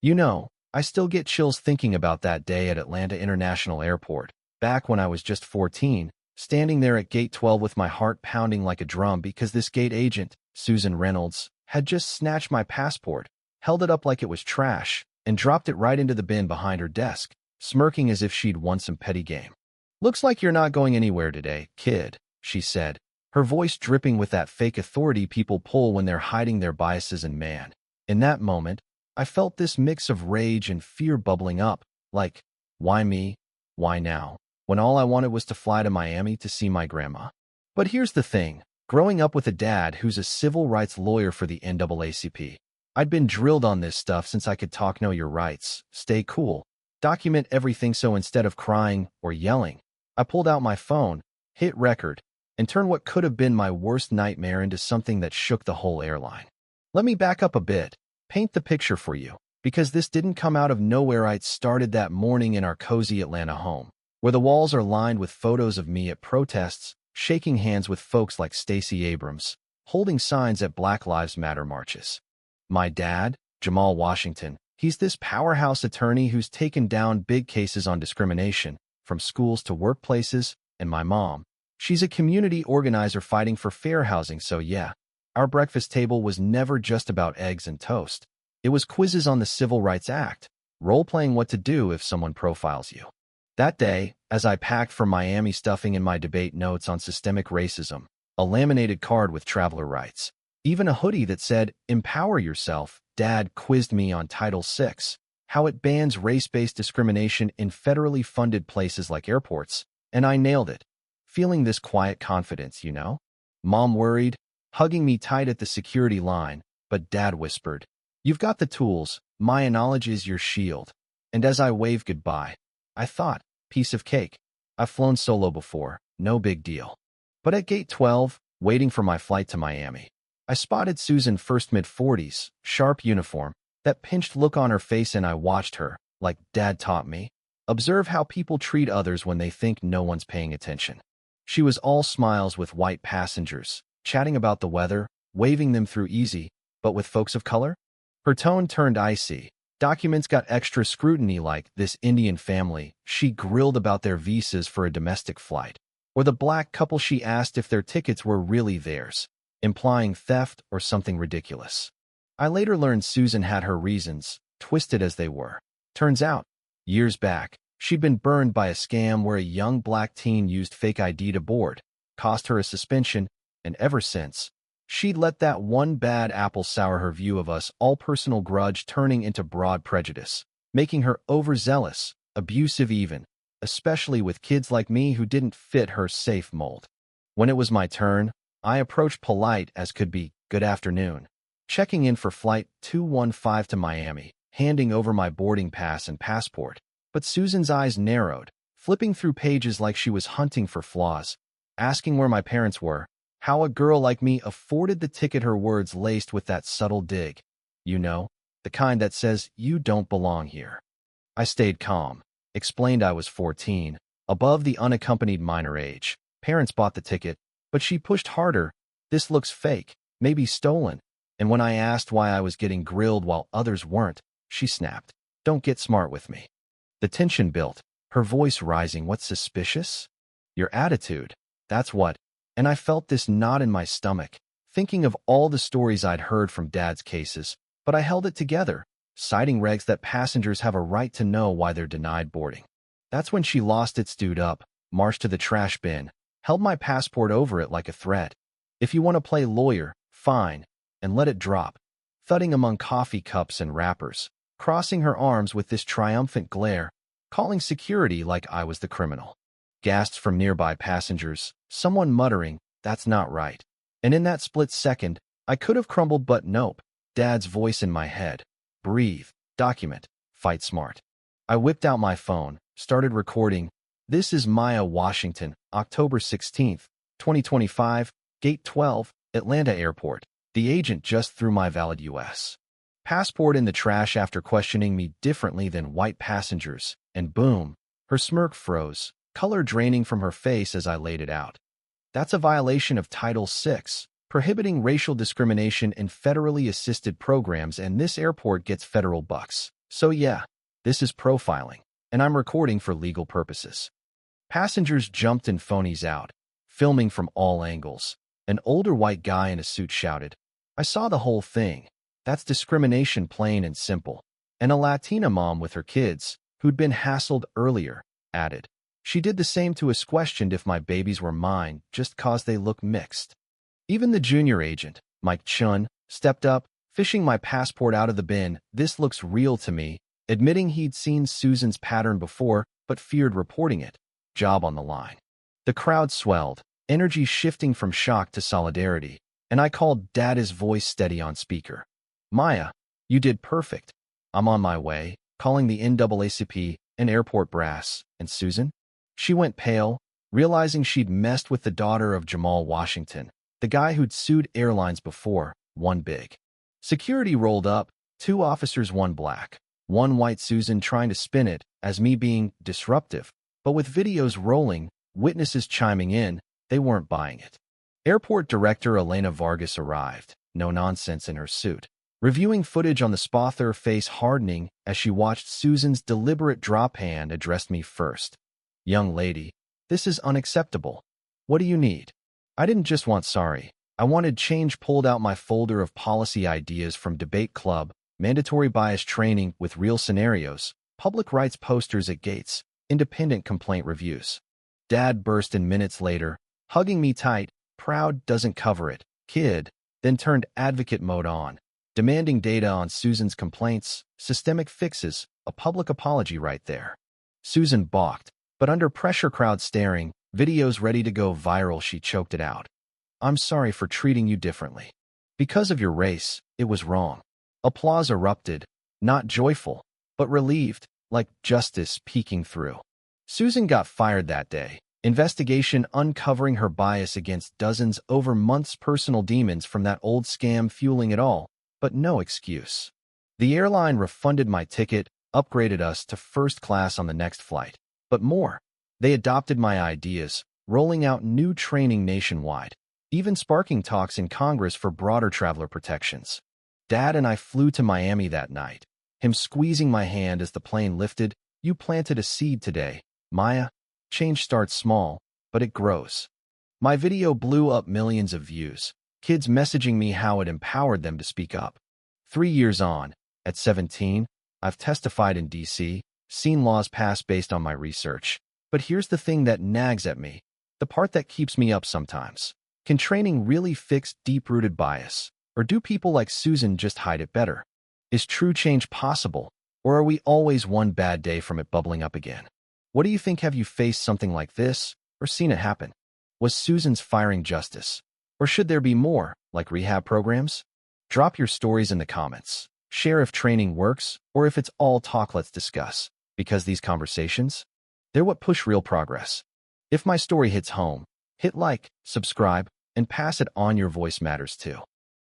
I still get chills thinking about that day at Atlanta International Airport, back when I was just 14, standing there at gate 12 with my heart pounding like a drum because this gate agent, Susan Reynolds, had just snatched my passport, held it up like it was trash, and dropped it right into the bin behind her desk, smirking as if she'd won some petty game. "Looks like you're not going anywhere today, kid," she said, her voice dripping with that fake authority people pull when they're hiding their biases. And man, in that moment, I felt this mix of rage and fear bubbling up, like, why me? Why now? When all I wanted was to fly to Miami to see my grandma. But here's the thing, growing up with a dad who's a civil rights lawyer for the NAACP, I'd been drilled on this stuff since I could talk. Know your rights, stay cool, document everything. So instead of crying or yelling, I pulled out my phone, hit record, and turned what could have been my worst nightmare into something that shook the whole airline. Let me back up a bit, paint the picture for you, because this didn't come out of nowhere. It started that morning in our cozy Atlanta home, where the walls are lined with photos of me at protests, shaking hands with folks like Stacey Abrams, holding signs at Black Lives Matter marches. My dad, Jamal Washington, he's this powerhouse attorney who's taken down big cases on discrimination, from schools to workplaces, and my mom, she's a community organizer fighting for fair housing. So yeah, our breakfast table was never just about eggs and toast. It was quizzes on the Civil Rights Act, role-playing what to do if someone profiles you. That day, as I packed for Miami, stuffing in my debate notes on systemic racism, a laminated card with traveler rights, even a hoodie that said, "Empower yourself," Dad quizzed me on Title VI, how it bans race-based discrimination in federally funded places like airports, and I nailed it. Feeling this quiet confidence, Mom worried, hugging me tight at the security line, but Dad whispered, "You've got the tools, my knowledge is your shield." And as I waved goodbye, I thought, piece of cake. I've flown solo before, no big deal. But at gate 12, waiting for my flight to Miami, I spotted Susan, first mid-40s, sharp uniform, that pinched look on her face, and I watched her, like Dad taught me, observe how people treat others when they think no one's paying attention. She was all smiles with white passengers, chatting about the weather, waving them through easy, but with folks of color? Her tone turned icy. Documents got extra scrutiny, like this Indian family she grilled about their visas for a domestic flight, or the black couple she asked if their tickets were really theirs, implying theft or something ridiculous. I later learned Susan had her reasons, twisted as they were. Turns out, years back, she'd been burned by a scam where a young black teen used fake ID to board, cost her a suspension, and ever since, she'd let that one bad apple sour her view of us all, personal grudge turning into broad prejudice, making her overzealous, abusive even, especially with kids like me who didn't fit her safe mold. When it was my turn, I approached polite as could be, "Good afternoon," checking in for flight 215 to Miami, handing over my boarding pass and passport. But Susan's eyes narrowed, flipping through pages like she was hunting for flaws, asking where my parents were, how a girl like me afforded the ticket, her words laced with that subtle dig. The kind that says, "You don't belong here." I stayed calm, explained I was 14, above the unaccompanied minor age. Parents bought the ticket, but she pushed harder. "This looks fake, maybe stolen." And when I asked why I was getting grilled while others weren't, she snapped, "Don't get smart with me." The tension built, her voice rising. "What's suspicious? Your attitude, that's what." And I felt this knot in my stomach, thinking of all the stories I'd heard from Dad's cases, but I held it together, citing regs that passengers have a right to know why they're denied boarding. That's when she lost it, stood up, marched to the trash bin, held my passport over it like a threat. "If you want to play lawyer, fine," and let it drop, thudding among coffee cups and wrappers, crossing her arms with this triumphant glare, calling security like I was the criminal. Gasps from nearby passengers, someone muttering, "That's not right." And in that split second, I could have crumbled, but nope. Dad's voice in my head. "Breathe, document, fight smart." I whipped out my phone, started recording. "This is Maya Washington, October 16th, 2025, Gate 12, Atlanta Airport. The agent just threw my valid U.S. passport in the trash after questioning me differently than white passengers." And boom, her smirk froze, color draining from her face as I laid it out. That's a violation of Title VI, prohibiting racial discrimination in federally assisted programs, and this airport gets federal bucks. So yeah, this is profiling, and I'm recording for legal purposes. Passengers jumped in phonies out, filming from all angles. An older white guy in a suit shouted, "I saw the whole thing. That's discrimination plain and simple." And a Latina mom with her kids, who'd been hassled earlier, added, "She did the same to us, questioned if my babies were mine just 'cause they look mixed." Even the junior agent, Mike Chun, stepped up, fishing my passport out of the bin. "This looks real to me," admitting he'd seen Susan's pattern before but feared reporting it. Job on the line. The crowd swelled, energy shifting from shock to solidarity, and I called Dad, his voice steady on speaker. "Maya, you did perfect. I'm on my way," calling the NAACP and airport brass. "And Susan?" She went pale, realizing she'd messed with the daughter of Jamal Washington, the guy who'd sued airlines before. One big. Security rolled up, 2 officers, 1 black, 1 white. Susan trying to spin it as me being disruptive, but with videos rolling, witnesses chiming in, they weren't buying it. Airport Director Elena Vargas arrived, no nonsense in her suit, reviewing footage on the spot, her face hardening as she watched Susan's deliberate drop. Hand addressed me first. "Young lady, this is unacceptable. What do you need?" I didn't just want sorry. I wanted change. Pulled out my folder of policy ideas from debate club, mandatory bias training with real scenarios, public rights posters at gates, independent complaint reviews. Dad burst in minutes later, hugging me tight. "Proud doesn't cover it, kid," then turned advocate mode on, demanding data on Susan's complaints, systemic fixes, a public apology right there. Susan balked, but under pressure, crowd staring, videos ready to go viral, she choked it out. "I'm sorry for treating you differently. Because of your race, it was wrong." Applause erupted, not joyful, but relieved, like justice peeking through. Susan got fired that day. Investigation uncovering her bias against dozens over months, personal demons from that old scam fueling it all, but no excuse. The airline refunded my ticket, upgraded us to first class on the next flight. But more, they adopted my ideas, rolling out new training nationwide, even sparking talks in Congress for broader traveler protections. Dad and I flew to Miami that night, him squeezing my hand as the plane lifted. "You planted a seed today, Maya. Change starts small, but it grows." My video blew up, millions of views, kids messaging me how it empowered them to speak up. 3 years on, at 17, I've testified in D.C., seen laws passed based on my research. But here's the thing that nags at me, the part that keeps me up sometimes. Can training really fix deep-rooted bias? Or do people like Susan just hide it better? Is true change possible? Or are we always one bad day from it bubbling up again? What do you think? Have you faced something like this, or seen it happen? Was Susan's firing justice? Or should there be more, like rehab programs? Drop your stories in the comments. Share if training works, or if it's all talk. Let's discuss. Because these conversations, they're what push real progress. If my story hits home, hit like, subscribe, and pass it on. Your voice matters too.